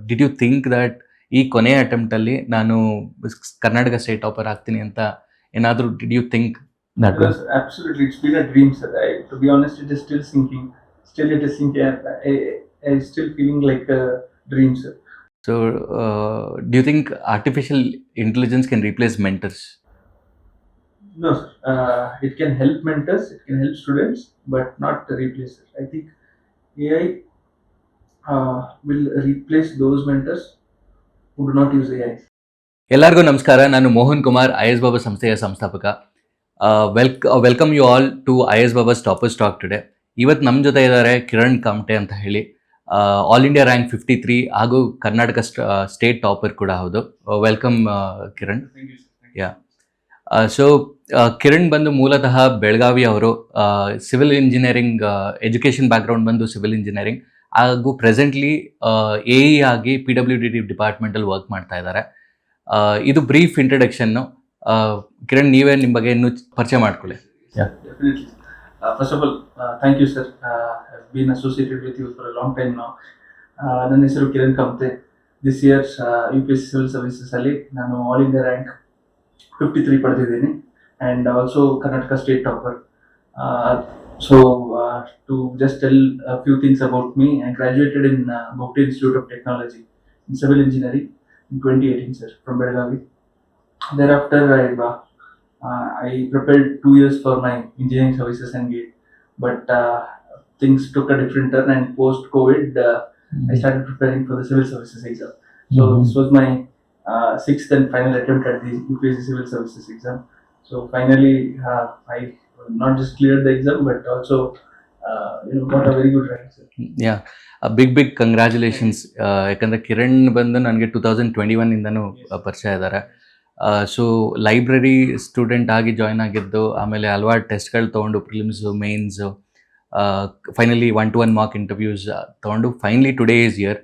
Did you think that ಈ ಕೊನೆಯ ಅಟೆಂಪ್ಟಲ್ಲಿ ನಾನು ಕರ್ನಾಟಕ ಸ್ಟೇಟ್ ಟಾಪರ್ ಆಗ್ತೀನಿ ಅಂತ ಏನಾದರೂ did you think that? Yes, absolutely. It's been a dream, sir. To be honest, it is still sinking. Still, it is sinking. I still feeling like a dream, sir. So, do you think artificial intelligence can replace mentors? No, sir. It can help mentors, it can help students, but not replace it. I think AI will replace those mentors who do not use AI. ಎಲ್ಲರಿಗೂ ನಮಸ್ಕಾರ. ನಾನು Mohan Kumar, IS Baba ಸಂಸ್ಥೆಯ ಸಂಸ್ಥಾಪಕ. Welcome you all to IAS Baba's toppers talk today. ಇವತ್ತು ನಮ್ಮ ಜೊತೆ ಇದ್ದಾರೆ ಕಿರಣ್ ಕಾಮಟೆ ಅಂತ ಹೇಳಿ, ಆಲ್ ಇಂಡಿಯಾ ರ್ಯಾಂಕ್ 53 ಹಾಗೂ ಕರ್ನಾಟಕ ಸ್ಟೇಟ್ ಟಾಪರ್ ಕೂಡ ಹೌದು. ವೆಲ್ಕಮ್ ಕಿರಣ್. ಯಾ, ಸೊ ಕಿರಣ್ ಬಂದು ಮೂಲತಃ ಬೆಳಗಾವಿ ಅವರು. ಸಿವಿಲ್ ಇಂಜಿನಿಯರಿಂಗ್ ಎಜುಕೇಷನ್ ಬ್ಯಾಕ್ಗ್ರೌಂಡ್ ಬಂದು ಸಿವಿಲ್ ಇಂಜಿನಿಯರಿಂಗ್, ಹಾಗೂ ಪ್ರೆಸೆಂಟ್ಲಿ ಎ ಇ ಆಗಿ PWD ಡಿಪಾರ್ಟ್ಮೆಂಟಲ್ಲಿ ವರ್ಕ್ ಮಾಡ್ತಾ ಇದ್ದಾರೆ. ಇದು ಬ್ರೀಫ್ ಇಂಟ್ರಡಕ್ಷನ್ನು. ಕಿರಣ್, ನೀವೇ ನಿಮ್ಮ ಬಗ್ಗೆ ಇನ್ನೂ ಪರಿಚಯ ಮಾಡ್ಕೊಳ್ಳಿ. Definitely. First of all, thank you, sir. I've been associated with you for a long time now. ನನ್ನ ಹೆಸರು Kiran Kamate. This year UPSC civil services ಅಲ್ಲಿ ನಾನು ಆಲ್ ಇಂಡಿಯಾ ರ್ಯಾಂಕ್ 53 ಪಡೆದಿದ್ದೀನಿ, and also Karnataka state topper. So to just tell a few things about me, I graduated in Bhopal Institute of Technology in civil engineering in 2018, sir, from Belagavi. Thereafter, I prepared 2 years for my engineering services and GATE, but things took a different turn, and post-COVID, I started preparing for the civil services exam. So this was my 6th and final attempt at the UPSC civil services exam. So finally, I not just cleared the exam, but also got a very good rank, sir. Yeah, big congratulations. ಯಾಕಂದರೆ ಕಿರಣ್ ಬಂದು ನನಗೆ 2021 ಇಂದನೂ ಪರಿಚಯ ಇದ್ದಾರೆ. So library student ಆಗಿ join ಆಗಿದ್ದು, ಆಮೇಲೆ ಹಲವಾರು ಟೆಸ್ಟ್ಗಳು ತೊಗೊಂಡು, prelims, mains, finally 1-to-1 mark interviews ತೊಗೊಂಡು ಫೈನಲಿ ಟುಡೇ ಈಸ್ ಇಯರ್.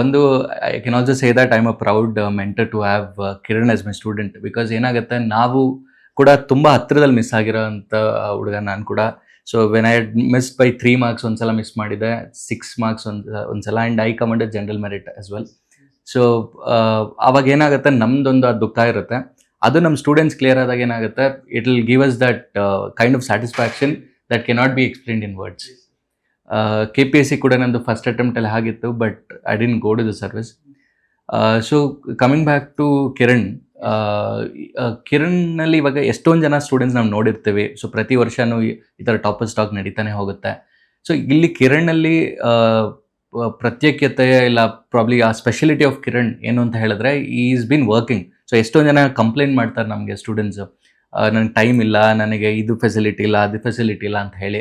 ಒಂದು I can also say that I am a proud mentor to have Kiran as my student. Because ಏನಾಗುತ್ತೆ, ನಾವು ಕೂಡ ತುಂಬ ಹತ್ತಿರದಲ್ಲಿ ಮಿಸ್ ಆಗಿರೋ ಅಂಥ ಹುಡುಗ ನಾನು ಕೂಡ. So when I miss by 3 marks ಒಂದ್ಸಲ ಮಿಸ್ ಮಾಡಿದೆ, 6 ಮಾರ್ಕ್ಸ್ ಒಂದ್ಸಲ, and I commended general merit as well. So ಅವಾಗ ಏನಾಗುತ್ತೆ, ನಮ್ದೊಂದು ಅದು ದುಃಖ ಇರುತ್ತೆ. ಅದು ನಮ್ಮ ಸ್ಟೂಡೆಂಟ್ಸ್ ಕ್ಲಿಯರ್ ಆದಾಗ ಏನಾಗುತ್ತೆ, it will give us that kind of satisfaction that cannot be explained in words. KPSC ಕೂಡ ನಂದು ಫಸ್ಟ್ ಅಟೆಂಪ್ಟಲ್ಲಿ ಆಗಿತ್ತು, but I didn't go to the service. So coming back to Kiran, ಕಿರಣ್ನಲ್ಲಿ ಇವಾಗ ಎಷ್ಟೊಂದು ಜನ ಸ್ಟೂಡೆಂಟ್ಸ್ ನಾವು ನೋಡಿರ್ತೀವಿ. ಸೊ ಪ್ರತಿ ವರ್ಷವೂ ಈ ಥರ ಟಾಪರ್ ಸ್ಟಾಕ್ ನಡೀತಾನೆ ಹೋಗುತ್ತೆ. ಸೊ ಇಲ್ಲಿ ಕಿರಣ್ಣಲ್ಲಿ ಪ್ರತ್ಯೇಕತೆ ಇಲ್ಲ, ಪ್ರಾಬ್ಲಿ ಆ ಸ್ಪೆಷಾಲಿಟಿ ಆಫ್ ಕಿರಣ್ ಏನು ಅಂತ ಹೇಳಿದ್ರೆ, ಈಸ್ ಬಿನ್ ವರ್ಕಿಂಗ್. ಸೊ ಎಷ್ಟೊಂದು ಜನ ಕಂಪ್ಲೇಂಟ್ ಮಾಡ್ತಾರೆ ನಮಗೆ ಸ್ಟೂಡೆಂಟ್ಸು, ನನಗೆ ಟೈಮ್ ಇಲ್ಲ, ನನಗೆ ಇದು ಫೆಸಿಲಿಟಿ ಇಲ್ಲ, ಅದು ಫೆಸಿಲಿಟಿ ಇಲ್ಲ ಅಂತ ಹೇಳಿ.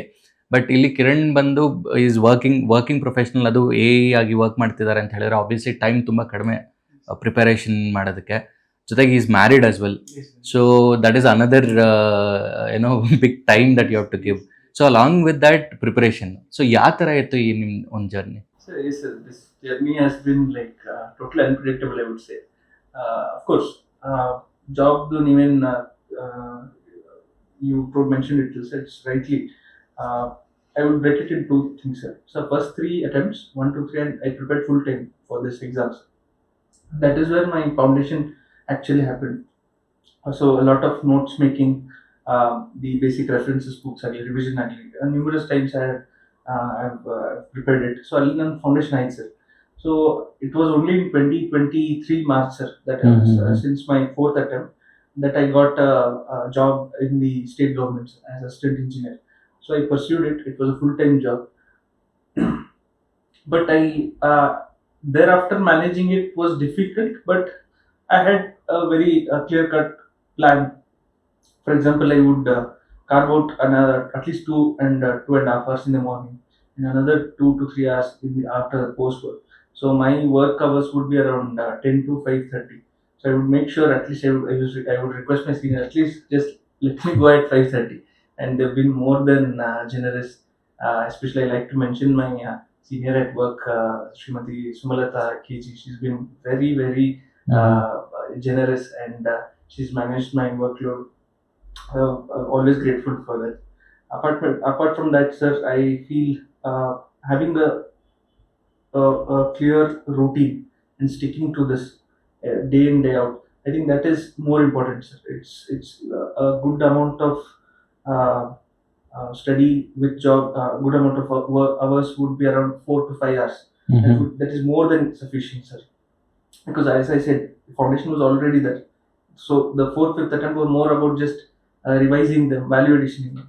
ಬಟ್ ಇಲ್ಲಿ ಕಿರಣ್ ಬಂದು ಈಸ್ ವರ್ಕಿಂಗ್ ಪ್ರೊಫೆಷ್ನಲ್. ಅದು ಎ ಇ ಆಗಿ ವರ್ಕ್ ಮಾಡ್ತಿದ್ದಾರೆ ಅಂತ ಹೇಳಿದ್ರೆ ಆಬ್ವಿಯಸ್ಲಿ ಟೈಮ್ ತುಂಬ ಕಡಿಮೆ ಪ್ರಿಪರೇಷನ್ ಮಾಡೋದಕ್ಕೆ. ಜೊತೆಗೆ is married as well. So that is another big time that you have to give. So along with that preparation, so ಯಾವ ಥರ ಇತ್ತು ಈ ನಿಮ್ಮ ಒಂದು journey? So yes, sir, this journey has been like totally unpredictable, I would say. Of course, job even you mentioned it, you said rightly. I would break it into 2 things, sir. So first 3 attempts, 1, 2, 3, and I prepared full time for this exams. That is where my foundation actually happened. So a lot of notes making, the basic references books, revision, numerous times I've prepared it. So I'll learn foundation I, sir. So it was only in 2023 March, sir, that since my 4th attempt, that I got a job in the state government as assistant engineer. So I pursued it. It was a full-time job. But thereafter managing it was difficult, but I had a very clear-cut plan. For example, I would carve out another at least 2.5 hours in the morning, and another 2 to 3 hours after the post work. So my work hours would be around 10 to 5:30. So I would make sure at least I would request my senior, at least just let me go at 5:30, and they've been more than generous. Especially I like to mention my senior at work, Srimati Sumalata KG. She's been very, very generous, and she's managed my workload. Always grateful for that. Apart from that, sir, I feel having a a clear routine and sticking to this day in day out. I think that is more important, sir. It's a good amount of uh, study with job. Good amount of work hours would be around 4 to 5 hours. That is more than sufficient, sir. Because as I said, the foundation was already there. So the fourth, fifth attempt was more about just revising them, value addition.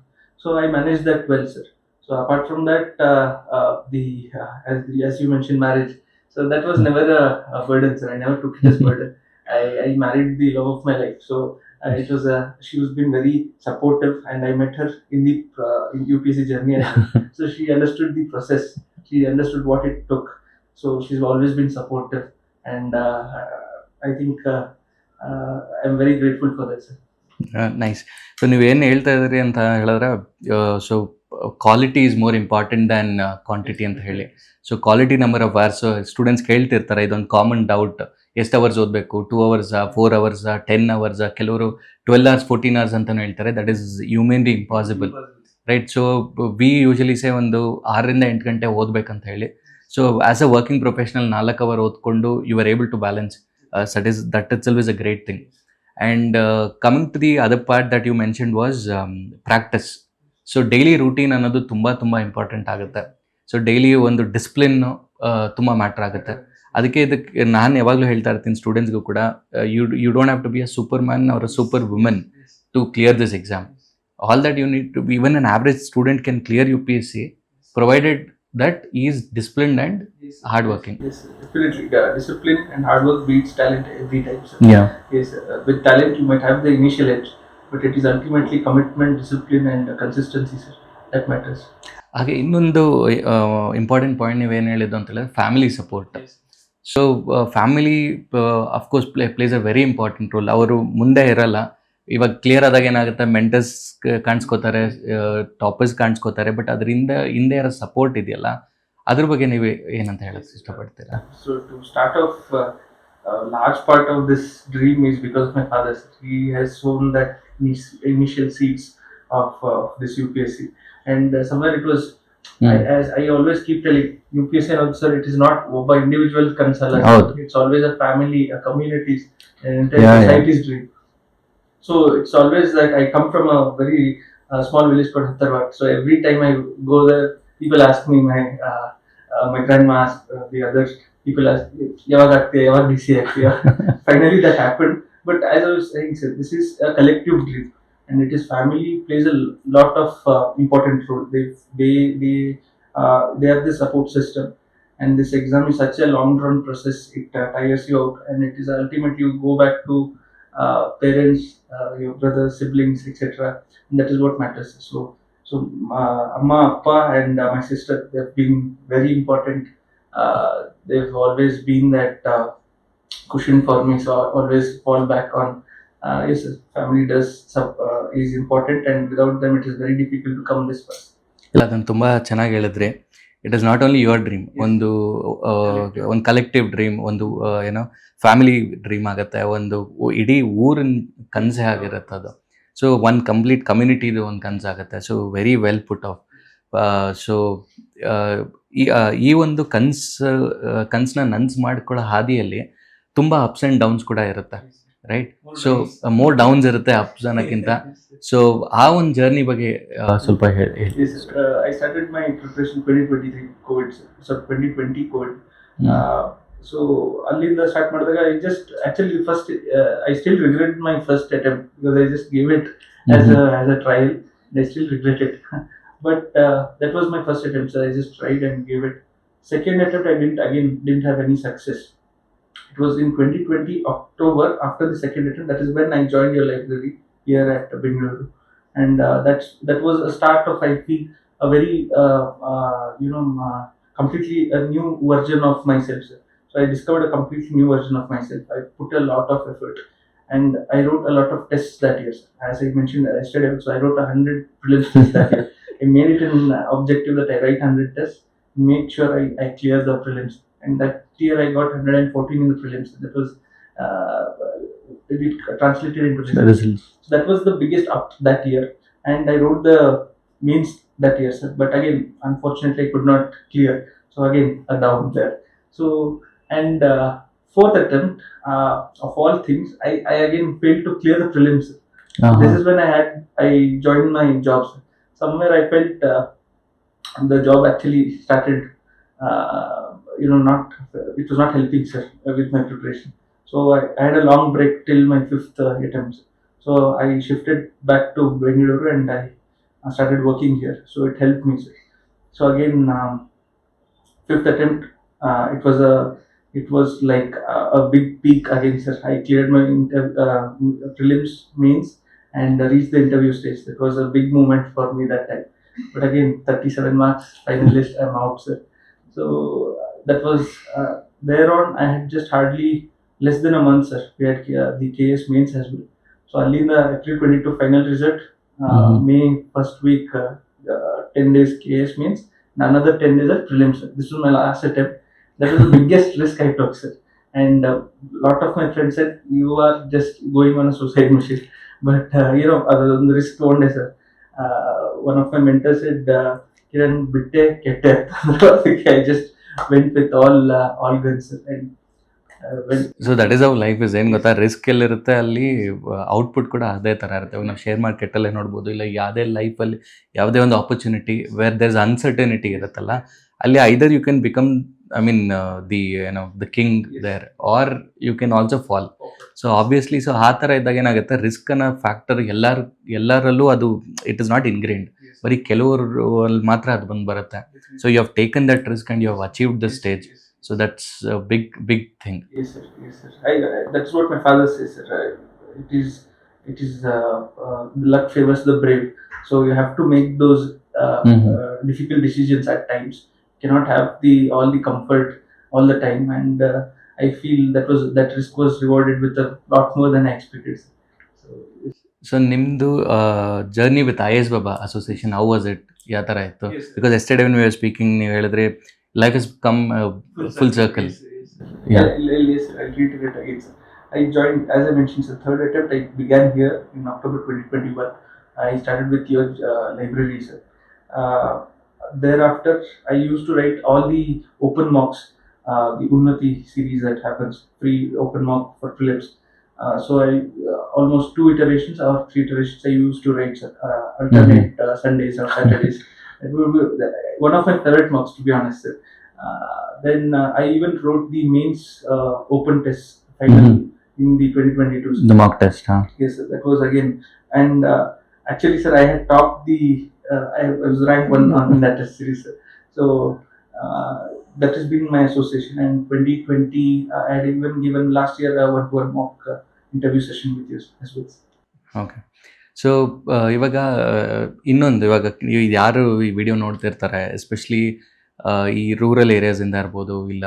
So I managed that well, sir. So apart from that, as you mentioned, marriage. So that was never a burden, sir. I never took it as burden. I married the love of my life. So it was she was been very supportive, and I met her in the in UPSC journey as well. So she understood the process. She understood what it took. So she's always been supportive, and I think I'm very grateful for that, sir. Nice. So ನೀವೇನು ಹೇಳ್ತಾ ಇದ್ರಿ ಅಂತ ಹೇಳಿದ್ರೆ, so quality is more important than quantity ಅಂತ ಹೇಳಿ. So quality number of hours students ಕೇಳ್ತಿರ್ತಾರೆ, ಇದೊಂದು common doubt. ಎಷ್ಟು ಅವರ್ಸ್ ಓದಬೇಕು, 2 ಅವರ್ಸಾ, 4 ಅವರ್ಸಾ, 10 ಅವರ್ಸಾ, ಕೆಲವರು 12 ಅವರ್ಸ್ 14 ಅವರ್ಸ್ ಅಂತಲೂ ಹೇಳ್ತಾರೆ. That is humanly impossible, right? So we usually say ಒಂದು 6 ರಿಂದ 8 ಗಂಟೆ ಓದಬೇಕಂತ ಹೇಳಿ. So as a working professional 4 hour ಓದ್ಕೊಂಡು you are able to balance. That it's is a great thing. And coming to the other part that you mentioned was practice. So daily routine ಅನ್ನೋದು ತುಂಬ ತುಂಬ important ಆಗುತ್ತೆ. So daily ಒಂದು discipline ತುಂಬ matter ಆಗುತ್ತೆ. ಅದಕ್ಕೆ ಇದಕ್ಕೆ ನಾನು ಯಾವಾಗಲೂ ಹೇಳ್ತಾ ಇರ್ತೀನಿ ಸ್ಟೂಡೆಂಟ್ಸ್ಗೂ ಕೂಡ, you don't have to be a superman or a superwoman to clear this exam. All that you need to be, even an average student can clear UPSC provided that he is disciplined and hardworking. Yes, definitely. Discipline and hard work beats talent every time, sir. Yeah. Yes, with talent you might have the initial edge, but it is ultimately commitment, discipline, and consistency, sir, that matters. ಹಾಗೆ ಇನ್ನೊಂದು important point ನೀವೇನು ಹೇಳಿದ್ದು ಅಂತ ಹೇಳಿದ್ರೆ family support. So family of course place a very important role. ಅವರು ಮುಂದೆ ಇರಲ್ಲ. ಇವಾಗ ಕ್ಲಿಯರ್ ಆದಾಗ ಏನಾಗುತ್ತೆ, ಮೆಂಟರ್ಸ್ ಕಾಣಿಸ್ಕೋತಾರೆ, ಟಾಪರ್ಸ್ ಕಾಣಿಸ್ಕೋತಾರೆ, ಬಟ್ ಅದರಿಂದ ಹಿಂದೆ ಇರೋ ಸಪೋರ್ಟ್ ಇದೆಯಲ್ಲ, ಅದ್ರ ಬಗ್ಗೆ ನೀವು ಏನಂತ ಹೇಳಕ್ ಇಷ್ಟಪಡ್ತೀರಾ? So to start off, a large part of this dream is because of my father, sir. He has sown that initial seeds of this UPSC, and somewhere it was. As I always keep telling, UPSC and also, it is not by individual concern. It's always a family, a community, an entire society's dream. So it's always that I come from a very small village called Hattarwad. So every time I go there, people ask me, my grandma asks, the other people ask, "Yavad aagte, yavad DC aagte." Finally that happened. But as I was saying, sir, this is a collective dream, and it is family plays a lot of important role. They have the support system, and this exam is such a long run process. It tires you out, and it is ultimately you go back to parents, your brothers, siblings, etc. And that is what matters. So Amma, Appa, and my sister, they've been very important. They've always been that cushion for me. So I always fall back on. Yes, family is important, and without them, it is very difficult to come this far. ಇಲ್ಲ, ಅದನ್ನು ತುಂಬ ಚೆನ್ನಾಗಿ ಹೇಳಿದ್ರಿ. It is not only your dream, ಒಂದು collective dream, ಒಂದು ಏನೋ family dream ಆಗುತ್ತೆ, ಒಂದು ಇಡೀ ಊರಿನ ಕನಸೇ ಆಗಿರುತ್ತೆ ಅದು. ಸೊ ಒಂದು ಕಂಪ್ಲೀಟ್ ಕಮ್ಯುನಿಟಿದು ಒಂದು ಕನಸಾಗುತ್ತೆ. So very well put off. So ಈ ಒಂದು ಕನಸನ್ನ ನನ್ಸು ಮಾಡ್ಕೊಳ್ಳೋ ಹಾದಿಯಲ್ಲಿ ತುಂಬ ಅಪ್ಸ್ ಆ್ಯಂಡ್ ಡೌನ್ಸ್ ಕೂಡ ಇರುತ್ತೆ, ರೈಟ್? ಸೊ ಮೋರ್ ಡೌನ್ಸ್ ಇರುತ್ತೆ ಅಪ್ಸ್ ಅನ್ನೋಕ್ಕಿಂತ. ಸೊ ಆ ಒಂದು ಜರ್ನಿ ಬಗ್ಗೆ ಸ್ವಲ್ಪ ಹೇಳಿ. Yes, I started my preparation 2023 COVID, so 2020 COVID. So ಅಲ್ಲಿಂದ ಸ್ಟಾರ್ಟ್ ಮಾಡಿದಾಗ I just actually first I still regret my first attempt because I just gave it as a trial, and I still regret it. But that was my first attempt, so I just tried and gave it. Second attempt I didn't have any success. It was in 2020 October, after the second attempt. That is when I joined your library here at Bengaluru, and that was a start of, I feel, a very completely a new version of myself, sir. So I discovered a completely new version of myself. I put a lot of effort, and I wrote a lot of tests that year, sir. As I mentioned yesterday, so I wrote 100 prelims tests that year. I made it an objective that I write 100 tests, make sure I clear the prelims, and that year I got 114 in the prelims. That was it translated into results. So that was the biggest up that year, and I wrote the mains that year, sir. But again, unfortunately, I could not clear. So again, a down there. So and fourth attempt, of all things, I again failed to clear the prelims. This is when I joined my jobs. Somewhere I felt the job actually started, not, it was not helping, sir, with my preparation. So I had a long break till my fifth attempt. So I shifted back to Bengaluru and I started working here. So it helped me, sir. So again, fifth attempt, it was like a big peak again, sir. I cleared my prelims, mains, and reached the interview stage. That was a big moment for me that time. But again, 37 marks, finalist, I'm out, sir. So that was thereon. I had just hardly less than a month, sir. We had the KS mains as well. So early in the April 22 final result, May first week, 10 days KS mains, and another 10 days at prelims, sir. This was my last attempt. That was the biggest risk I took, sir. And a lot of my friends said, "You are just going on a suicide mission." But other than the risk one, sir. One of my mentors said, "Kiran, bitte kette." I just went with all guns, sir. And when so that is our life is ಏನು ಗೊತ್ತಾ, risk ಎಲ್ಲಿರುತ್ತೆ ಅಲ್ಲಿ output ಕೂಡ ಅದೇ ಥರ ಇರುತ್ತೆ. ಇವಾಗ ನಾವು ಶೇರ್ ಮಾರ್ಕೆಟಲ್ಲೇ ನೋಡ್ಬೋದು, ಇಲ್ಲ ಯಾವುದೇ ಲೈಫಲ್ಲಿ ಯಾವುದೇ ಒಂದು ಆಪರ್ಚುನಿಟಿ ವೇರ್ ದೇರ್ಸ್ ಅನ್ಸರ್ಟನಿಟಿ ಇರುತ್ತಲ್ಲ, ಅಲ್ಲಿ either you can become the king there, or you can also fall. So obviously, so ಆ ಥರ ಇದ್ದಾಗ ಏನಾಗುತ್ತೆ, ರಿಸ್ಕ್ ಅನ್ನೋ ಫ್ಯಾಕ್ಟರ್ ಎಲ್ಲರಲ್ಲೂ ಅದು ಇಟ್ ಇಸ್ ನಾಟ್ ಇನ್ಗ್ರೇನ್ಡ್, ಬರೀ ಕೆಲವರು ಮಾತ್ರ ಅದು ಬಂದು ಬರುತ್ತೆ. So you have taken that risk and you have achieved the stage. So that's a big thing. Yes, sir. Yes, sir. That's what my father says, sir. It is luck favors the brave. So you have to make those difficult decisions at times. You cannot have all the comfort all the time. And I feel that risk was rewarded with a lot more than I expected, sir. So yes. So ನಿಮ್ಮದು journey with I S Baba association, how was it? ಯಾವ ಥರ ಇತ್ತು? Yes, sir. Because yesterday when we are speaking, ನೀವು ಹೇಳಿದ್ರೆ life has come full circle. Yes, yes, sir. Yeah. Yes, sir. I'll reiterate again, sir. I joined, as I mentioned, sir, third attempt. I began here in October 2021. I started with your library, sir. Uh, Thereafter, I used to write all the open mocks, the Unnati series that happens, free open mock for prelims. So I almost 2 iterations or 3 iterations I used to write, sir, alternate Sundays or Saturdays. It would be one of my favorite mocks, to be honest, sir. Then I even wrote the mains open test final in the 2022. Sir. The mock test, huh? Yes, sir. That was again, and actually, sir, I had topped I was ranked 1 in that test series, sir. So that has been my association. And 2020, I had even given last year a 1-to-1 mock interview session with you as well. Okay. So ಇವಾಗ ಇನ್ನೊಂದು, ಇವಾಗ ಯಾರು ಈ video ನೋಡ್ತಿರ್ತಾರೆ, especially ಈ rural ಏರಿಯಾಸಿಂದ ಇರ್ಬೋದು, ಇಲ್ಲ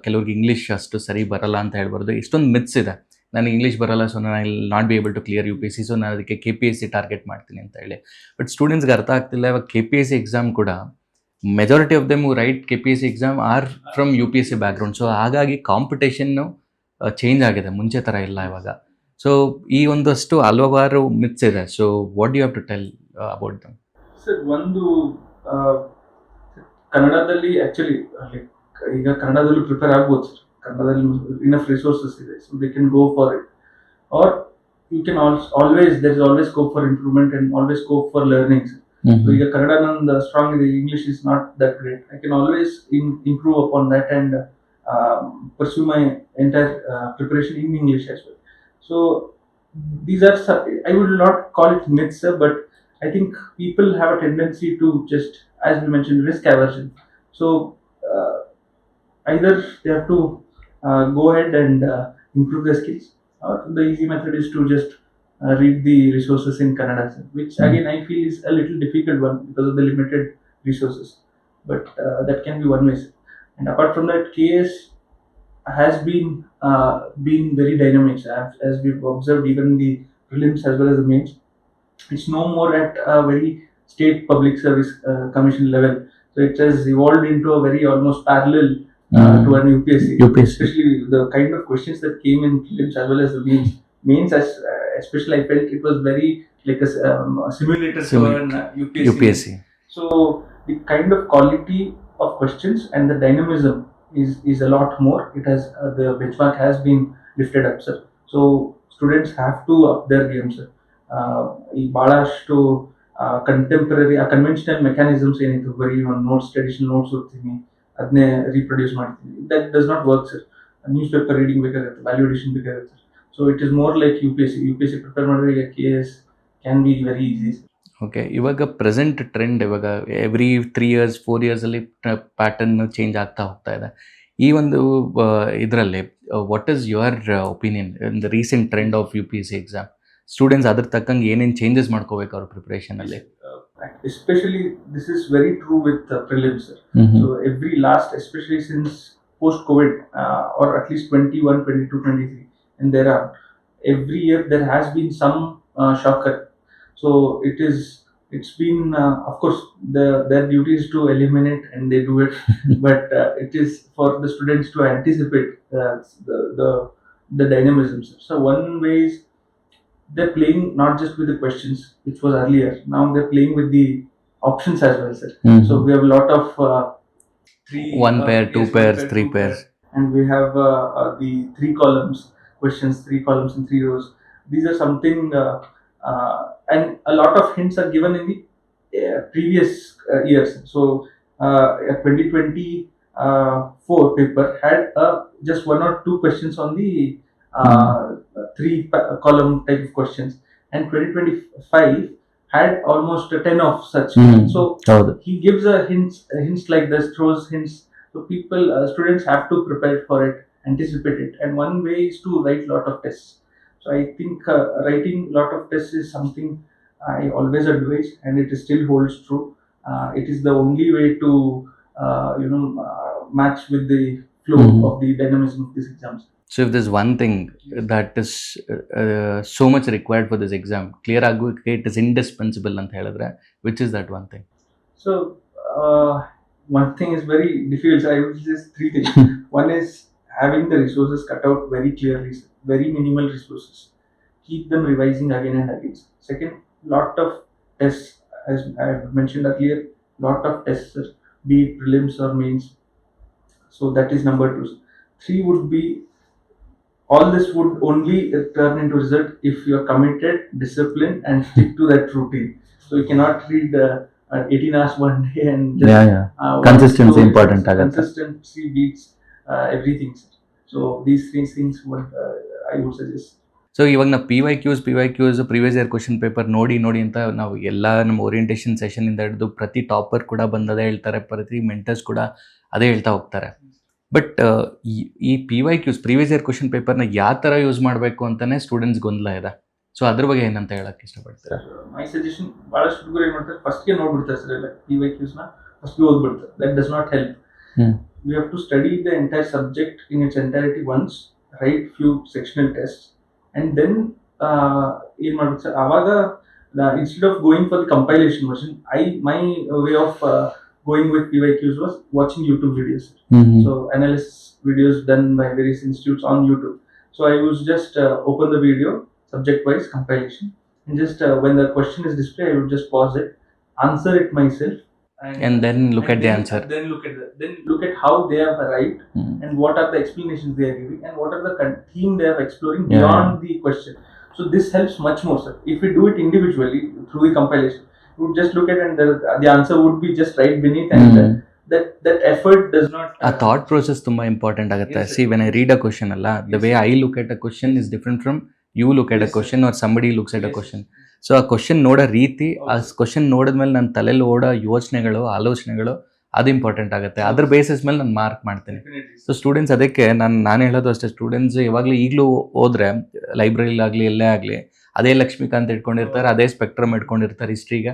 ಕೆಲವ್ರಿಗೆ ಇಂಗ್ಲೀಷ್ ಅಷ್ಟು ಸರಿ ಬರಲ್ಲ ಅಂತ ಹೇಳ್ಬಾರ್ದು. ಇಷ್ಟೊಂದು ಮಿತ್ಸ್ ಇದೆ, ನನಗೆ ಇಂಗ್ಲೀಷ್ ಬರಲ್ಲ, ಸೊ ನಾನು I will not be able to clear UPSC, so ನಾನು ಅದಕ್ಕೆ KPSC ಟಾರ್ಗೆಟ್ ಮಾಡ್ತೀನಿ ಅಂತ ಹೇಳಿ. ಬಟ್ ಸ್ಟೂಡೆಂಟ್ಸ್ಗೆ ಅರ್ಥ ಆಗ್ತಿಲ್ಲ, ಇವಾಗ KPSC ಎಕ್ಸಾಮ್ ಕೂಡ majority of them who right KPSC exam are from UPSC background. So ಹಾಗಾಗಿ ಕಾಂಪಿಟೇಷನ್ನು ಚೇಂಜ್ ಆಗಿದೆ, ಮುಂಚೆ ಥರ ಇಲ್ಲ ಇವಾಗ. ಸೊ ಈ ಒಂದಷ್ಟು ಹಲವಾರು ಮಿತ್ಸ್ ಇದೆ. So what you have to tell about them? Sir, ಒಂದು ಕನ್ನಡದಲ್ಲಿ ಆಕ್ಚುಲಿ ಈಗ ಕನ್ನಡದಲ್ಲೂ ಪ್ರಿಪೇರ್ ಆಗ್ಬೋದು ಸರ್. ಕನ್ನಡದಲ್ಲಿ ಇನಫ್ ರಿಸೋರ್ಸಸ್ ಇದೆ, so they can go for it. Or you can always there is always scope for improvement and always scope for learning. ಈಗ ಕನ್ನಡ ನಂದು strong ಇದೆ, English is not that great. I can always improve upon that and pursue my entire preparation in English as well. So these are I would not call it myths, sir, but I think people have a tendency to just, as we mentioned, risk aversion. So either they have to go ahead and improve their skills, or the easy method is to just read the resources in Kannada, sir, which again I feel is a little difficult one because of the limited resources. But that can be one way, sir. And apart from that, KS has been very dynamic, as we've observed even the prelims as well as the mains. It's no more at a very state public service commission level. So it has evolved into a very almost parallel to an UPSC. Especially the kind of questions that came in prelims as well as the mains. Mains, especially I felt it was very like a simulator to an UPSC. So the kind of quality of questions and the dynamism is a lot more. It has the benchmark has been lifted up, sir. So students have to up their game, sir. ಈ ಭಾಳಷ್ಟು contemporary conventional mechanisms ಏನಿತ್ತು, ಬರೀ ಒಂದು notes traditional notes ಓದ್ತೀನಿ ಅದನ್ನೇ reproduce ಮಾಡ್ತೀನಿ, that does not work, sir. Newspaper reading ಬೇಕಾಗುತ್ತೆ, ವ್ಯಾಲ್ಯೂಡೇಷನ್ ಬೇಕಾಗುತ್ತೆ. So it is more like U P S C prepare ಮಾಡಿದ್ರೆ ಈಗ KS can be very easy. Okay, ಇವಾಗ ಪ್ರೆಸೆಂಟ್ ಟ್ರೆಂಡ್ ಇವಾಗ ಎವ್ರಿ 3 years 4 yearsಲ್ಲಿ ಪ್ಯಾಟರ್ನ್ ಚೇಂಜ್ ಆಗ್ತಾ ಹೋಗ್ತಾ ಇದೆ. ಈ ಒಂದು ಇದರಲ್ಲಿ what is your opinion in the recent trend of UPSC exam? Students ಅದ್ರ ತಕ್ಕಂಗೆ ಏನೇನು ಚೇಂಜಸ್ ಮಾಡ್ಕೋಬೇಕು ಅವ್ರ ಪ್ರಿಪ್ರೇಷನಲ್ಲಿ? Especially this is very true with prelims, sir. So every last, especially since post COVID, or at least 21 22 23 and there are, every year there has been some shocker. So it's been of course their duty is to eliminate and they do it but it is for the students to anticipate the dynamisms. So one way is they're playing not just with the questions, which was earlier. Now they're playing with the options as well, sir. So we have a lot of One pair, two pairs, three pairs. And we have the 3 columns questions, 3 columns and 3 rows. These are something and a lot of hints are given in the previous years. So 2024 paper had just 1 or 2 questions on the 3 column type of questions, and 2025 had almost 10 of such. So he gives a hints like this, throws hints. So people, students have to prepare for it, anticipate it, and one way is to write lot of tests. So I think writing lot of tests is something I always advise, and it is still holds true. It is the only way to match with the flow of the dynamism of these exams. So if there's one thing that is so much required for this exam, clear ಆಗೋಕೆ it is indispensable ಅಂತ ಹೇಳಿದ್ರೆ, which is that one thing? So one thing is very difficult. I would say 3 things. One is having the resources cut out very clearly, very minimal resources. Keep them revising again and again. Second, lot of tests, as I mentioned earlier, lot of tests, be it prelims or mains. So that is number 2. 3 would be, all this would only turn into result if you are committed, disciplined, and stick to that routine. So you cannot read 18 hours one day and just, Consistency important ಆಗುತ್ತೆ. Consistency beats everything. So these 3 things would I would suggest. So ಇವಾಗ ನಾವು PYQs previous year question paper ನೋಡಿ ಅಂತ ನಾವು ಎಲ್ಲ ನಮ್ಮ orientation ಸೆಷನಿಂದ ಹಿಡಿದು ಪ್ರತಿ ಟಾಪರ್ ಕೂಡ ಬಂದದೇ ಹೇಳ್ತಾರೆ, ಪ್ರತಿ ಮೆಂಟರ್ಸ್ ಕೂಡ ಅದೇ ಹೇಳ್ತಾ ಹೋಗ್ತಾರೆ. ಬಟ್ ಈ PYQs ಪ್ರೀವಿಯಸ್ ಇಯರ್ ಕ್ವಶನ್ ಪೇಪರ್ನ ಯಾವ ಥರ ಯೂಸ್ ಮಾಡಬೇಕು ಅಂತಲೇ ಸ್ಟೂಡೆಂಟ್ಸ್ ಗೊಂದಲ ಇದೆ. ಸೊ ಅದ್ರ ಬಗ್ಗೆ ಏನಂತ ಹೇಳಕ್ಕೆ ಇಷ್ಟಪಡ್ತೀರಾ? ಮೈ ಸಜೆಷನ್, ಭಾಳಷ್ಟು ಹುಡುಗರು ಏನು ಮಾಡ್ತಾರೆ, ಫಸ್ಟ್ಗೆ ನೋಡ್ಬಿಡ್ತಾರೆ ಸರ್ ಎಲ್ಲ PYQsನ, ಫಸ್ಟ್ಗೆ ಓದ್ಬಿಡ್ತಾರೆ. That does not help. We have to study the entire subject in its entirety once, write few sectional tests, and then ಏನು ಮಾಡ್ಬೇಕು ಸರ್, ಆವಾಗ instead of going for the compilation version, my way of going with PYQs was watching YouTube videos. So analysis videos done by various institutes on YouTube. So I was just open the video, subject wise compilation, and just when the question is displayed, I would just pause it, answer it myself, and then look at the answer. Then look at how they have arrived, and what are the explanations they are giving, and what are the theme they are exploring beyond the question. So this helps much more, sir. If we do it individually through the compilation, you would just look at and the answer would be just right beneath, and that effort does not. ಆ thought process ತುಂಬಾ important ಆಗುತ್ತೆ. See when I read a question ಅಲ್ಲ, the way I look at a question is different from you look at a question or somebody looks at a question. So ಆ question ನೋಡೋ ರೀತಿ, ಆ question ನೋಡಿದ್ಮೇಲೆ ನನ್ನ ತಲೆಯಲ್ಲಿ ಓಡೋ ಯೋಚನೆಗಳು, ಆಲೋಚನೆಗಳು, ಅದು ಇಂಪಾರ್ಟೆಂಟ್ ಆಗುತ್ತೆ. ಅದ್ರ ಬೇಸಿಸ್ ಮೇಲೆ ನಾನು ಮಾರ್ಕ್ ಮಾಡ್ತೀನಿ. ಸೊ ಸ್ಟೂಡೆಂಟ್ಸ್, ಅದಕ್ಕೆ ನಾನು ಹೇಳೋದು ಅಷ್ಟೇ, ಸ್ಟೂಡೆಂಟ್ಸ್ ಯಾವಾಗಲೂ ಈಗಲೂ ಹೋದ್ರೆ ಲೈಬ್ರರಿಲಾಗಲಿ ಎಲ್ಲೇ ಆಗಲಿ ಅದೇ ಲಕ್ಷ್ಮೀಕಾಂತ್ ಇಟ್ಕೊಂಡಿರ್ತಾರೆ, ಅದೇ ಸ್ಪೆಕ್ಟ್ರಮ್ ಇಟ್ಕೊಂಡಿರ್ತಾರೆ ಹಿಸ್ಟ್ರಿಗೆ.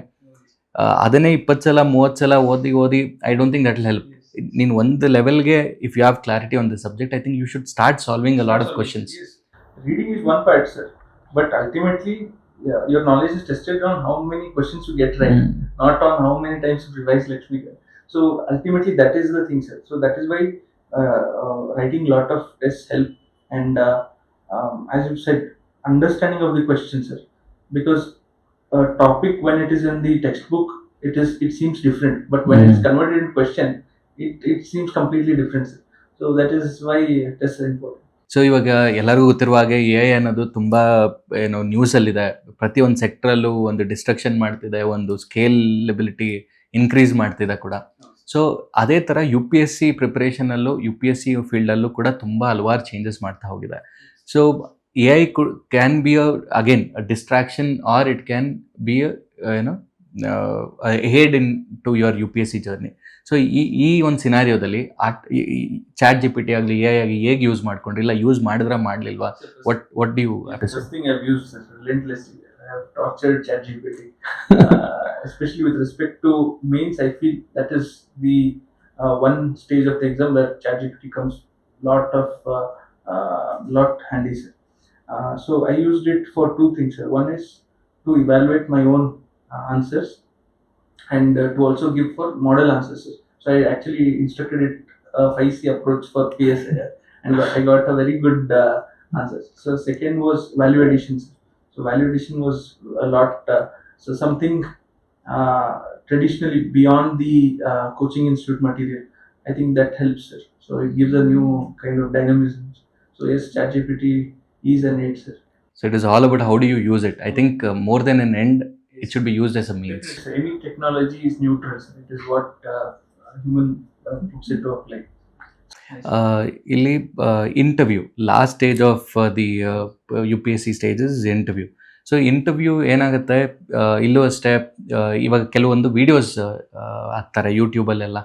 ಅದನ್ನೇ 20 ಸಲ 30 ಸಲ ಓದಿ I don't think that will help. ನೀನು ಒಂದು ಲೆವೆಲ್ಗೆ if you have clarity on the subject, I think you should start solving a lot of questions. Reading is one part, sir, but ultimately your knowledge is tested on how many questions you get right, not on how many times you revise Lakshmikant. So ultimately that is the thing, sir. So that is why writing lot of tests help, and as you said, understanding of the question, sir, because a topic when it is in the textbook, it seems different, but when it is converted into question, it seems completely different, sir. So that is why tests are important. So ಇವಾಗ ಎಲ್ಲರಿಗೂ ಗೊತ್ತಿರುವ ಹಾಗೆ A ಅನ್ನೋದು ತುಂಬ ಏನು ನ್ಯೂಸಲ್ಲಿದೆ, ಪ್ರತಿಯೊಂದು ಸೆಕ್ಟ್ರಲ್ಲೂ ಒಂದು destruction ಮಾಡ್ತಿದೆ, ಒಂದು ಸ್ಕೇಲಬಿಲಿಟಿ ಇನ್ಕ್ರೀಸ್ ಮಾಡ್ತಿದೆ ಕೂಡ. ಸೊ ಅದೇ ಥರ ಯು ಪಿ ಎಸ್ ಸಿ ಪ್ರಿಪ್ರೇಷನಲ್ಲೂ ಯು ಪಿ ಎಸ್ ಸಿ ಫೀಲ್ಡಲ್ಲೂ ಕೂಡ ತುಂಬ ಹಲವಾರು ಚೇಂಜಸ್ ಮಾಡ್ತಾ ಹೋಗಿದೆ. So A I can be again distraction or it can be ಏನೋ aid in to your U P S C journey. So ಈ ಒಂದು ಸಿನಾರಿಯೋದಲ್ಲಿ ಚಾಟ್ ಜಿ ಪಿ ಟಿ ಆಗಲಿ ಎ ಐ ಆಗಿ ಹೇಗೆ ಯೂಸ್ ಮಾಡ್ಕೊಂಡ್ರಿ, ಇಲ್ಲ ಯೂಸ್ ಮಾಡಿದ್ರ ಮಾಡಲಿಲ್ವಾ? What do you First thing I've used, sir, relentlessly. I have tortured ChatGPT, especially with respect to mains. I feel that is the one stage of the exam where ChatGPT comes lot handy, sir. So I used it for two things, sir. One is to evaluate my own answers, and to also give for model answers, sir. So I actually instructed it a 5C approach for PSI, and I got a very good answers. So second was value addition, sir. So value addition was a lot, so something traditionally beyond the coaching institute material. I think that helps, sir. So it gives a new kind of dynamism. So yes, ChatGPT is an aid, sir. So it is all about how do you use it. I think more than an end, it should be used as a means. Any technology is neutral, sir. It is what human puts it to apply. ಇಲ್ಲಿ interview last stage of the U P S C stages interview. So interview ಏನಾಗುತ್ತೆ, ಇಲ್ಲೂ ಅಷ್ಟೇ, ಇವಾಗ ಕೆಲವೊಂದು videos ಹಾಕ್ತಾರೆ ಯೂಟ್ಯೂಬಲ್ಲೆಲ್ಲ,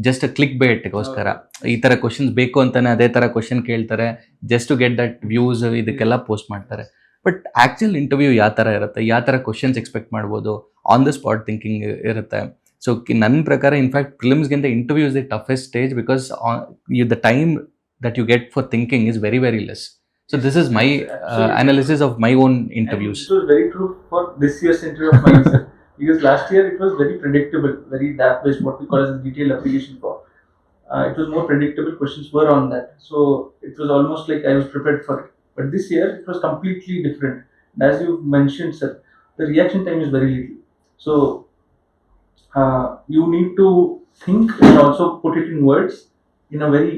just click ಬೇಟ್ಗೋಸ್ಕರ ಈ ಥರ questions ಬೇಕು ಅಂತಾನೆ ಅದೇ ಥರ ಕ್ವಶನ್ ಕೇಳ್ತಾರೆ, just to get that views, ಇದಕ್ಕೆಲ್ಲ ಪೋಸ್ಟ್ ಮಾಡ್ತಾರೆ. ಬಟ್ ಆ್ಯಕ್ಚುಲ್ ಇಂಟರ್ವ್ಯೂ ಯಾವ ಥರ ಇರುತ್ತೆ, ಯಾವ ಥರ ಕ್ವಶನ್ಸ್ ಎಕ್ಸ್ಪೆಕ್ಟ್ ಮಾಡ್ಬೋದು, ಆನ್ ದ ಸ್ಪಾಟ್ ಥಿಂಕಿಂಗ್ ಇರುತ್ತೆ. ಸೊ ನನ್ನ ಪ್ರಕಾರ ಇನ್ಫ್ಯಾಕ್ಟ್ ಪ್ರಿಲಿಮ್ಸ್ಗಿಂತ interview is the toughest stage, because the time that you get for thinking is very very less. So this is my analysis of my own interviews. And it was very true for this year's interview of mine, sir. Because last year it was very predictable, very DAP based, what we call as a detailed application for. It was more predictable, questions were on that. So it was almost like I was prepared for it. But this year it was completely different. And as you mentioned, sir, the reaction time is very little. So you need to think and also put it in words in a very,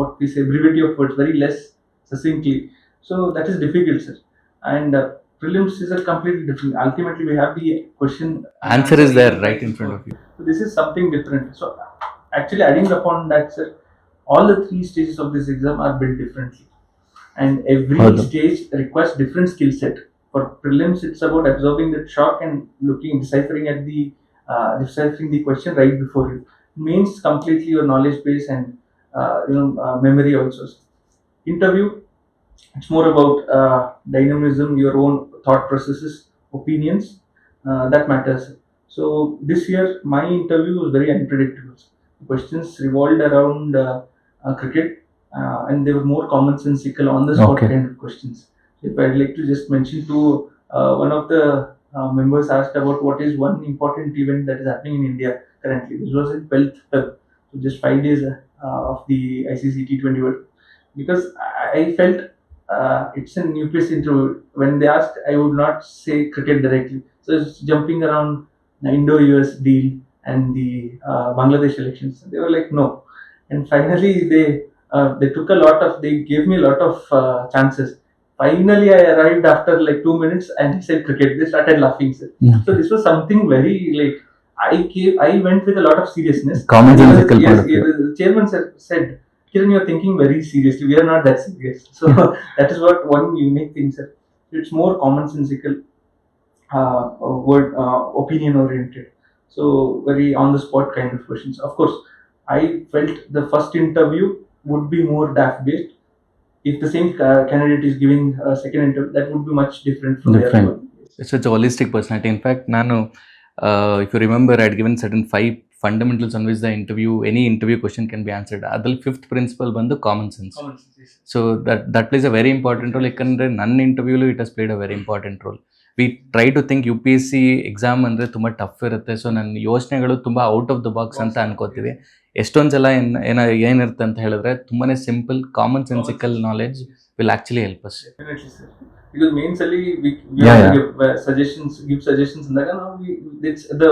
what we say, brevity of words, very less succinctly. So that is difficult, sir. And prelims is a completely different. Ultimately, we have the question. Answer is there right in front of you. So this is something different. So actually, adding upon that, sir, all the three stages of this exam are built differently, and every stage requires different skill set. For prelims, it's about absorbing that shock and deciphering the question right before you. Means completely your knowledge base and memory also. Interview, it's more about dynamism, your own thought processes, opinions, that matters. So this year my interview was very unpredictable. The questions revolved around cricket, and they were more commonsensical, on the spot kind of questions. If I'd like to just mention to one of the members asked about what is one important event that is happening in India currently. This was in 12th Feb, so just 5 days of the ICC T20 World Cup. Because I felt it's a nucleus interview. When they asked, I would not say cricket directly. So it's jumping around the Indo-US deal and the Bangladesh elections. They were like, no. And finally, they gave me a lot of chances. Finally, I arrived after like 2 minutes and he said cricket. They started laughing, sir. Yeah. So this was something very like, I went with a lot of seriousness. Common sensical. Yes, the chairman said, Kiran, you're thinking very seriously. We are not that serious. So that is what one unique thing, sir. It's more commonsensical, opinion oriented. So very on the spot kind of questions. Of course, I felt the first interview would be more DAF based. If the same candidate is giving a second interview, that would be much different from the other one. It's such a holistic personality. In fact, Nanu, if you remember, I had given certain 5 fundamentals on which any interview question can be answered. Adal 5th principle bandu common sense. So that plays a very important role. Ekandre nan interview lo it has played a very important role. We try to think UPSC exam andre ತುಂಬಾ tough ಇರುತ್ತೆ, so ನನ್ನ ಯೋಚನೆಗಳು ತುಂಬಾ out of the box ಅಂತ ಅನ್ಕೋತೀವಿ. ಎಷ್ಟೊಂದು ಸಲ ಏನಿರುತ್ತೆ ಅಂತ ಹೇಳಿದ್ರೆ ತುಂಬಾನೇ simple common sensical knowledge will actually help us. Definitely, sir. because mains ಅಲ್ಲಿ we Yeah, have to yeah. give suggestions ಅಂದಾಗ ನಾವು it's the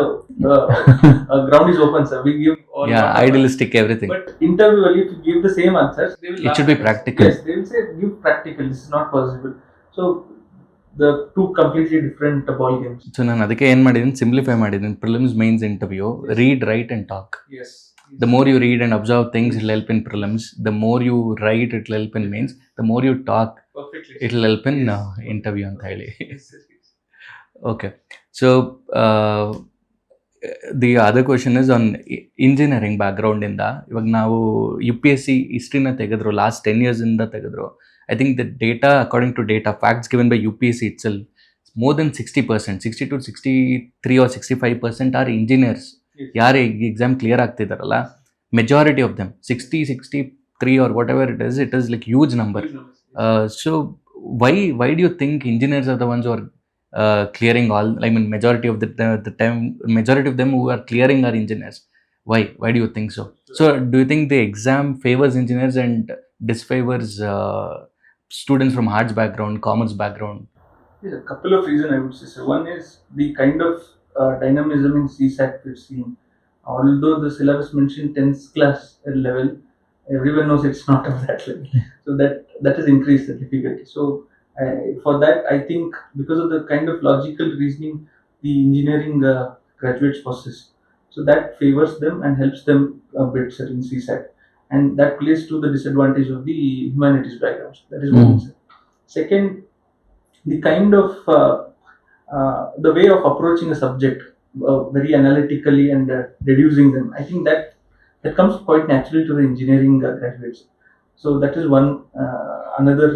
ground is open, sir. We give all Yeah, lot of- idealistic everything. But interview ಅಲ್ಲಿ if you give the same answers, they will It should be laugh. practical. Yes, they will say give practical. This is not possible. So the two completely different ball games. So ನಾನು ಅದಕ್ಕೆ ಏನು ಮಾಡಿದ್ದೀನಿ, simplify ಮಾಡಿದ್ದೀನಿ. Prelims mains interview, read, write and talk. Yes. The more you read and observe things, it will help in prelims. The more you write, it will help in mains. The more you talk, Perfectly. it will help in Yes. interview ಅಂತ ಹೇಳಿ. Yes, yes, yes. Okay. So the other question is on engineering background ಇಂದ. ಇವಾಗ ನಾವು UPSC ಹಿಸ್ಟ್ರಿನ ತೆಗೆದ್ರು, last 10 years ಇಂದ ತೆಗೆದ್ರು. I think the data, according to data, facts given by UPSC itself, more than 60%, 60 to 63 or 65% are engineers. Yes. ಯಾರು exam clear ಆಗ್ತಿದಾರಲ್ಲ, majority of them 63 or whatever it is like huge number. So why do you think engineers are the ones who are clearing all? I mean, majority of the time, majority of them who are clearing are engineers. Why do you think so? So do you think the exam favors engineers and disfavors students from arts background, commerce background? There's a couple of reasons, I would say. So one is the kind of dynamism in CSAT we've seen. Although the syllabus mentioned 10th class level, everyone knows it's not of that level. So that has increased the difficulty. So for that, I think because of the kind of logical reasoning the engineering graduates possess, so that favors them and helps them a bit, sir, in CSAT. And that plays to the disadvantage of the humanities backgrounds. That is one, sir. Second, the kind of the way of approaching a subject very analytically and deducing them, I think that comes quite naturally to the engineering graduates. So that is one another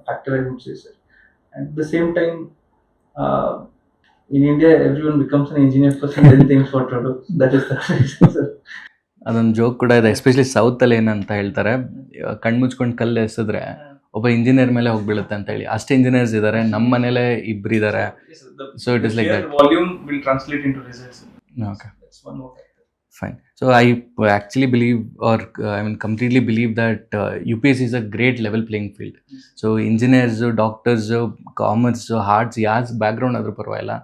factor, I would say, sir. At the same time, in India, everyone becomes an engineer first and then thinks what to do. That is the reason, sir. ಅದೊಂದು joke ಕೂಡ ಇದೆ, especially ಸೌತಲ್ಲಿ ಏನಂತ ಹೇಳ್ತಾರೆ, ಕಣ್ಮುಚ್ಕೊಂಡು ಕಲ್ಲು ಎಸೆದ್ರೆ ಒಬ್ಬ engineer ಮೇಲೆ ಹೋಗ್ಬೀಳುತ್ತೆ ಅಂತ ಹೇಳಿ. ಅಷ್ಟೇ ಇಂಜಿನಿಯರ್ಸ್ ಇದ್ದಾರೆ, ನಮ್ಮ ಮನೇಲೆ ಇಬ್ರು ಇದ್ದಾರೆ. So it is like that. Volume will translate into results. Okay. That's one more factor. Fine. So I actually believe, or completely believe that UPSC is a great level playing field. So engineers, doctors, commerce, arts, yes, background adru parvailla.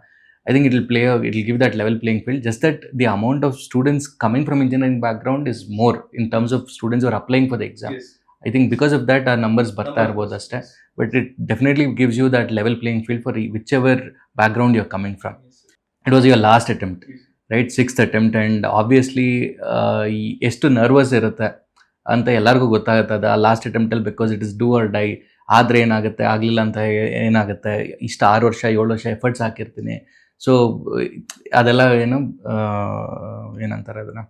I think it will give that level playing field. Just that the amount of students coming from engineering background is more in terms of students who are applying for the exam. Yes. I think because of that our numbers ಬರ್ತಾ ಇರ್ಬೋದು ಅಷ್ಟೇ. But it definitely gives you that level playing field for whichever background you're coming from. It was your last attempt. Right, 6th attempt, and obviously ಎಷ್ಟು nervous ಇರುತ್ತೆ ಅಂತ ಎಲ್ಲರಿಗೂ ಗೊತ್ತಾಗುತ್ತದೆ ಆ last ಅಟೆಂಪ್ಟಲ್ಲಿ, because it is do or die. ಆದರೆ ಏನಾಗುತ್ತೆ, ಆಗಲಿಲ್ಲ ಅಂತ ಏನಾಗುತ್ತೆ, ಇಷ್ಟು 6 ವರ್ಷ 7 ವರ್ಷ ಎಫರ್ಟ್ಸ್ ಹಾಕಿರ್ತೀನಿ. ಸೊ ಅದೆಲ್ಲ ಏನಂತಾರೆ ಅದನ್ನು,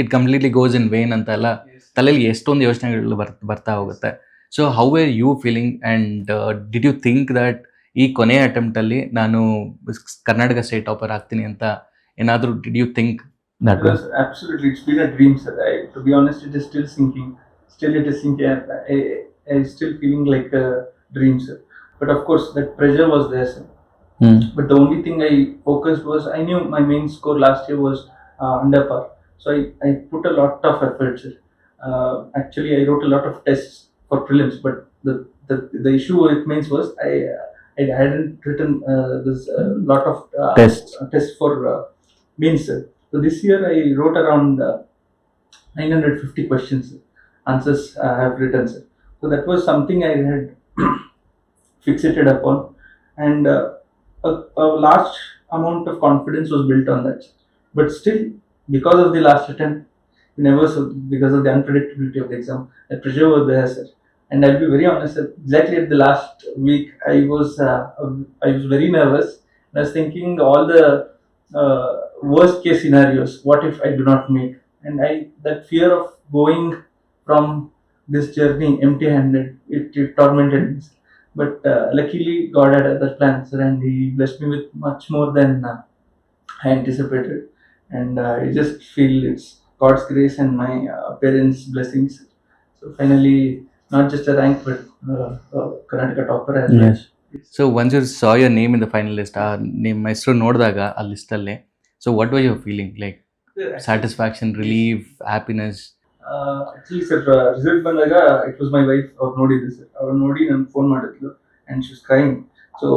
it completely goes in vain ಅಂತ ಎಲ್ಲ ತಲೆಯಲ್ಲಿ ಎಷ್ಟೊಂದು ಯೋಚನೆಗಳು ಬರ್ತಾ ಹೋಗುತ್ತೆ. So how are you feeling, and did you think that ಈ ಕೊನೆಯ ಅಟೆಂಪ್ಟಲ್ಲಿ ನಾನು ಕರ್ನಾಟಕ ಸ್ಟೇಟ್ ಟಾಪರ್ ಆಗ್ತೀನಿ ಅಂತ ಏನಾದರೂ did you think? Yes, absolutely. It's been a dream, sir. To be honest, it is still sinking. Still, it is sinking. I still feeling like a dream, sir. But of course, that pressure was there, sir. But the only thing I focused was, I knew my main score last year was under par. So I put a lot of effort, sir. Actually, I wrote a lot of tests for prelims. But the issue with mains was I hadn't written this lot of tests for mains, sir. So this year I wrote around 950 questions, answers I have written, sir. So that was something I had fixated upon, and a large amount of confidence was built on that. But still, because of the last attempt, because of the unpredictability of the exam, the pressure was there, sir. And I'll be very honest, sir, exactly at the last week, I was very nervous. I was thinking all the worst case scenarios. What if I do not make? And that fear of going from this journey empty-handed, it tormented me. But luckily, God had other plans, and He blessed me with much more than I anticipated. And I just feel it's God's grace and my parents' blessings. So finally, not just a rank, but Karnataka topper as well. Yes. So once you saw your name in the final list, ನಿಮ್ಮ ಹೆಸರು ನೋಡಿದಾಗ ಆ ಲಿಸ್ಟಲ್ಲಿ, so what was your feeling? Like satisfaction, relief, happiness? Actually sir, result ಬಂದಾಗ it was my wife. ಅವ್ರು ನೋಡಿದ್ರು sir, ಅವ್ರು ನೋಡಿ ನನ್ಗೆ ಫೋನ್ ಮಾಡಿದ್ಲು. and she was crying. So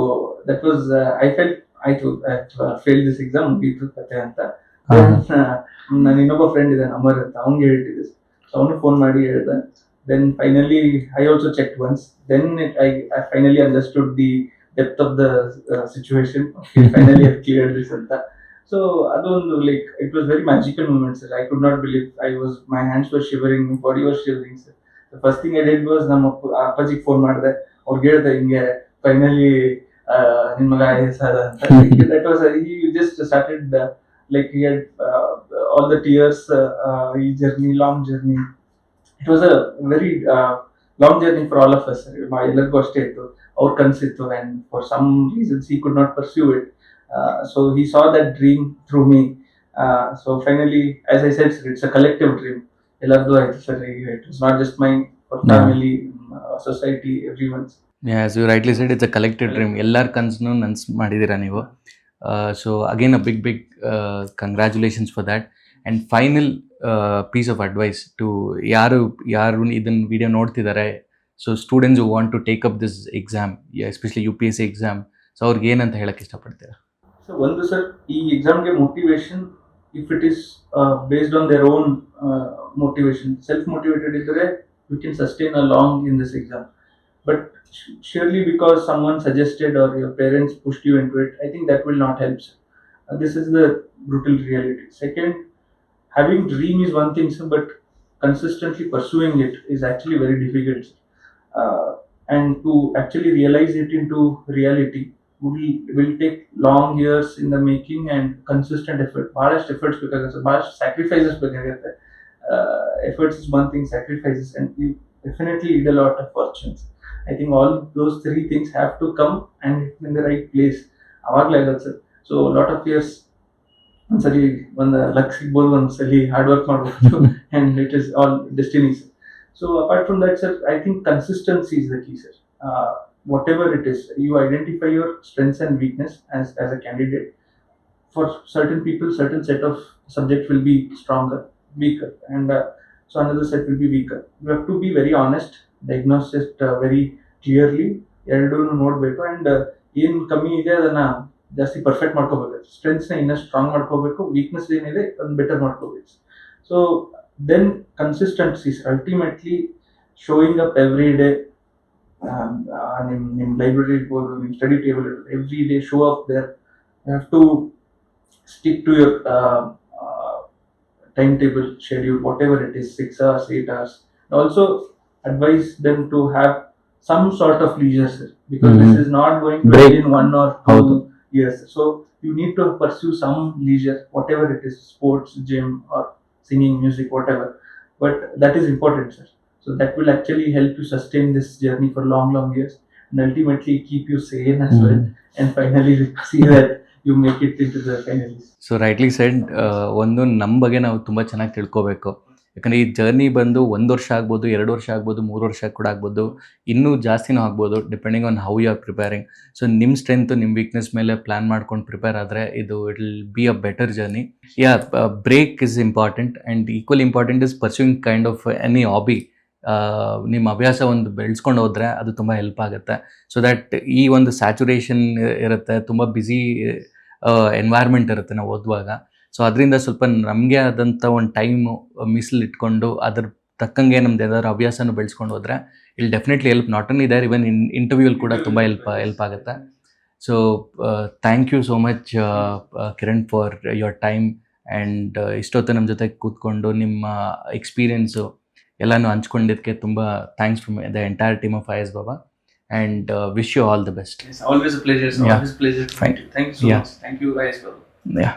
that was I felt I failed this exam ಮುಗೀತು ಕತೆ ಅಂತ. Then ನನ್ನ ಇನ್ನೊಬ್ಬ ಫ್ರೆಂಡ್ ಇದ್ದಾನೆ ಅಮರ್ ಅಂತ, ಅವ್ನಿಗೆ ಹೇಳ್ತಿದ್ದೆ. ಸೊ ಅವನು ಫೋನ್ ಮಾಡಿ ಹೇಳ್ದೆ. Then finally I also checked once. Then I finally understood the depth of the situation. Okay, finally I cleared this anta. So adondu like it was very magical moment sir. I could not believe. My hands were shivering, my body was shivering sir. The first thing I did was ನಮ್ಮ ಅಪ್ಪಾಜಿಗೆ phone ಮಾಡಿದೆ. ಅವ್ರಿಗೆ ಹೇಳ್ದೆ ಹಿಂಗೆ finally ನಿನ್ ಮಗ IAS ಆದ ಅಂತ. That was he just started like he had all the tears, long journey. It was a very long journey for all of us. ಎಲ್ಲರಿಗೂ ಅಷ್ಟೇ ಇತ್ತು, ಅವ್ರ ಕನಸಿತ್ತು, and for some reasons he could not pursue it. So he saw that dream through me. So finally, as I said, sir, it's a collective dream. ಎಲ್ಲರದು ಆಯ್ತು sir. It was not just mine, for family, society, everyone's. As you rightly said, it's a collective dream. ಎಲ್ಲರ ಕನಸನ್ನು ನನ್ಸ್ ಮಾಡಿದ್ದೀರಾ ನೀವು. So again a big congratulations for that. And final piece of advice to ಯಾರು ಇದನ್ನು video ನೋಡ್ತಿದ್ದಾರೆ, so students who want to take up this exam, especially UPSC exam, so ಅವ್ರಿಗೆ ಏನಂತ ಹೇಳಕ್ಕೆ ಇಷ್ಟಪಡ್ತೀರಾ? ಸೊ ಒಂದು ಸರ್, ಈ ಎಕ್ಸಾಮ್ಗೆ motivation, if it is based on their own motivation, self-motivated ಇದ್ದರೆ you can sustain a long in this exam. But surely because someone suggested or your parents pushed you into it, I think that will not help. This is the brutal reality. Second, having dream is one thing, sir, but consistently pursuing it is actually very difficult. And to actually realize it into reality will take long years in the making and consistent effort. Bahasht efforts ಬೇಕಾಗುತ್ತೆ, bahasht sacrifices ಬೇಕಾಗುತ್ತೆ. Efforts is one thing, sacrifices, and you definitely need a lot of fortunes. I think all those three things have to come and in the right place. ಅವಾಗಲೇ ಆಗುತ್ತೆ sir. So lot of years, ಒಂದ್ಸಲಿ ಒಂದು luck ಸಿಗ್ಬೋದು, ಒಂದ್ಸಲಿ hard work ಮಾಡಬಹುದು, and it is all destiny sir. So apart from that sir, I think consistency is the key sir. Whatever it is, you identify your strengths and weakness as a candidate. For certain people, certain set of subjects will be stronger, weaker, and so another set will be weaker. You have to be very honest, diagnose it very clearly, ಎರಡೂನು ನೋಡಬೇಕು, and ಏನು ಕಮ್ಮಿ ಇದೆ ಅದನ್ನು ಜಾಸ್ತಿ perfect ಮಾಡ್ಕೋಬೇಕು, ಸ್ಟ್ರೆಂತ್ಸ್ನ ಇನ್ನೂ strong ಮಾಡ್ಕೋಬೇಕು, weakness ಏನಿದೆ ಅದನ್ನು ಬೆಟರ್ ಮಾಡ್ಕೋಬೇಕು. So then consistency ultimately showing up every day. ನಿಮ್ಮ ಲೈಬ್ರರಿ ಇರ್ಬೋದು, ನಿಮ್ಮ ಸ್ಟಡಿ ಟೇಬಲ್ ಇರ್ಬೋದು, every day show up there. You have to stick to your timetable, schedule, whatever it is, 6 hours, 8 hours. Also advise them to have some sort of leisure sir, because this is not going to be in 1 or 2 years. So you need to pursue some leisure, whatever it is, sports, gym, or singing, music, whatever. But that is important sir. So that will actually help you sustain this journey for long years, and ultimately keep you sane as well, and finally see that you make it into the finalists. So rightly shed, ಒಂದು ನಮ್ಮ ಬಗ್ಗೆ ನಾವು ತುಂಬ ಚೆನ್ನಾಗಿ ತಿಳ್ಕೊಬೇಕು. ಯಾಕಂದರೆ ಈ journey ಬಂದು 1 ವರ್ಷ ಆಗ್ಬೋದು, 2 ವರ್ಷ ಆಗ್ಬೋದು, 3 ವರ್ಷ ಕೂಡ ಆಗ್ಬೋದು, ಇನ್ನೂ ಜಾಸ್ತಿನೂ ಆಗ್ಬೋದು, depending on how you are preparing. So ನಿಮ್ಮ ಸ್ಟ್ರೆಂತು, ನಿಮ್ಮ ವೀಕ್ನೆಸ್ ಮೇಲೆ ಪ್ಲ್ಯಾನ್ ಮಾಡ್ಕೊಂಡು ಪ್ರಿಪೇರ್ ಆದರೆ ಇದು it will be a better journey. Break is important, and equal important is pursuing kind of any hobby. ನಿಮ್ಮ ಹವ್ಯಾಸ ಒಂದು ಬೆಳೆಸ್ಕೊಂಡು ಹೋದರೆ ಅದು ತುಂಬ ಹೆಲ್ಪ್ ಆಗುತ್ತೆ. ಸೊ ದ್ಯಾಟ್ ಈ ಒಂದು ಸ್ಯಾಚುರೇಷನ್ ಇರುತ್ತೆ, ತುಂಬ ಬ್ಯುಸಿ ಎನ್ವೈರ್ಮೆಂಟ್ ಇರುತ್ತೆ ನಾವು ಓದುವಾಗ. ಸೊ ಅದರಿಂದ ಸ್ವಲ್ಪ ನಮಗೆ ಆದಂಥ ಒಂದು ಟೈಮು ಮೀಸಲಿಟ್ಕೊಂಡು ಅದ್ರ ತಕ್ಕಂಗೆ ನಮ್ದು ಏನಾದ್ರು ಹವ್ಯಾಸನ ಬೆಳೆಸ್ಕೊಂಡು ಹೋದರೆ it'll definitely help. Not only there, even ಇಂಟರ್ವ್ಯೂಲ್ ಕೂಡ ತುಂಬ ಹೆಲ್ಪ್ ಆಗುತ್ತೆ. So thank you so much Kiran for your time, and ಇಷ್ಟೊತ್ತು ನಮ್ಮ ಜೊತೆ ಕೂತ್ಕೊಂಡು ನಿಮ್ಮ ಎಕ್ಸ್ಪೀರಿಯನ್ಸು ಎಲ್ಲನೂ ಹಂಚ್ಕೊಂಡಿದ್ದಕ್ಕೆ ತುಂಬ thanks from the entire team of IAS Baba, and wish you all the best. Yes, always a pleasure. Yeah. Always a pleasure. Fine. Thank you so Yeah. much. Thank you IAS Baba. Yeah.